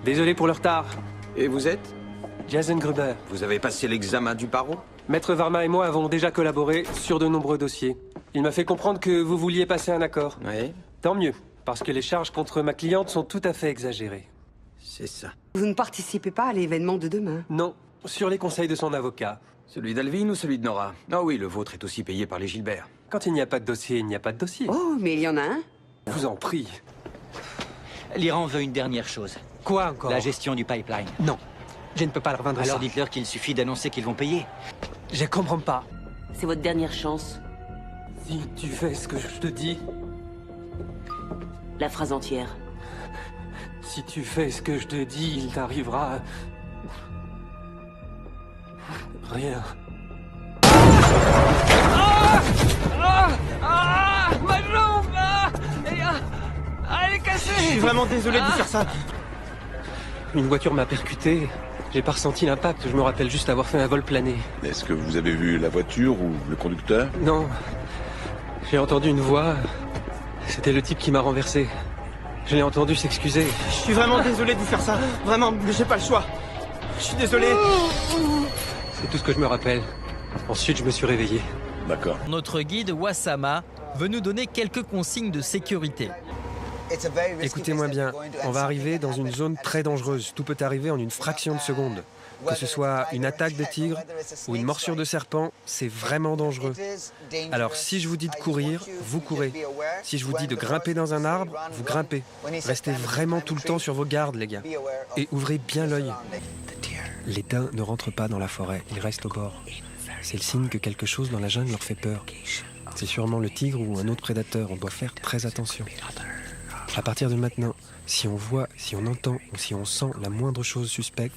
Désolé pour le retard. Et vous êtes? Jason Gruber. Vous avez passé l'examen du barreau? Maître Varma et moi avons déjà collaboré sur de nombreux dossiers. Il m'a fait comprendre que vous vouliez passer un accord. Oui, Tant mieux, parce que les charges contre ma cliente sont tout à fait exagérées. c'est ça. Vous ne participez pas à l'événement de demain. Non, sur les conseils de son avocat. Celui d'Alvin ou celui de Nora? Ah oui, le vôtre est aussi payé par les Gilbert. Quand il n'y a pas de dossier, il n'y a pas de dossier. Oh, mais il y en a un. Je vous en prie. L'Iran veut une dernière chose. Quoi encore? La gestion du pipeline. Non, je ne peux pas leur vendre Alors ça. dites-leur qu'il suffit d'annoncer qu'ils vont payer. Je comprends pas. C'est votre dernière chance. Si tu fais ce que je te dis, La phrase entière. si tu fais ce que je te dis, il t'arrivera... rien. Ma jambe! Elle est cassée! Je suis vraiment désolé de faire ça. Une voiture m'a percuté. J'ai pas ressenti l'impact, je me rappelle juste avoir fait un vol plané. Est-ce que vous avez vu la voiture ou le conducteur? Non. J'ai entendu une voix. C'était le type qui m'a renversé. Je l'ai entendu s'excuser. Je suis vraiment désolé de vous faire ça. Vraiment, mais j'ai pas le choix. Je suis désolé. C'est tout ce que je me rappelle. Ensuite, je me suis réveillé. D'accord. Notre guide Wassama veut nous donner quelques consignes de sécurité. Écoutez-moi bien, on va arriver dans une zone très dangereuse. Tout peut arriver en une fraction de seconde. Que ce soit une attaque de tigre ou une morsure de serpent, c'est vraiment dangereux. Alors si je vous dis de courir, vous courez. Si je vous dis de grimper dans un arbre, vous grimpez. Restez vraiment tout le temps sur vos gardes, les gars. Et ouvrez bien l'œil. Les daims ne rentrent pas dans la forêt, ils restent au bord. C'est le signe que quelque chose dans la jungle leur fait peur. C'est sûrement le tigre ou un autre prédateur, on doit faire très attention. À partir de maintenant, si on voit, si on entend ou si on sent la moindre chose suspecte,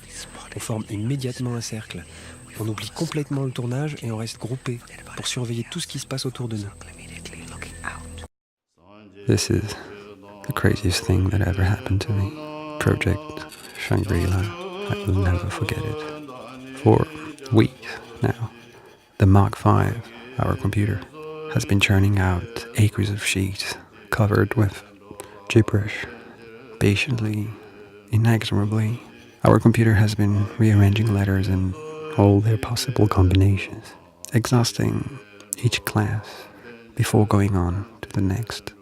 on forme immédiatement un cercle. On oublie complètement le tournage et on reste groupé pour surveiller tout ce qui se passe autour de nous. This is the craziest thing that ever happened to me. Project Shangri-La. I will never forget it. For weeks now, the Mark V, our computer, has been churning out acres of sheets covered with gibberish. Patiently, inexorably, our computer has been rearranging letters in all their possible combinations, exhausting each class before going on to the next.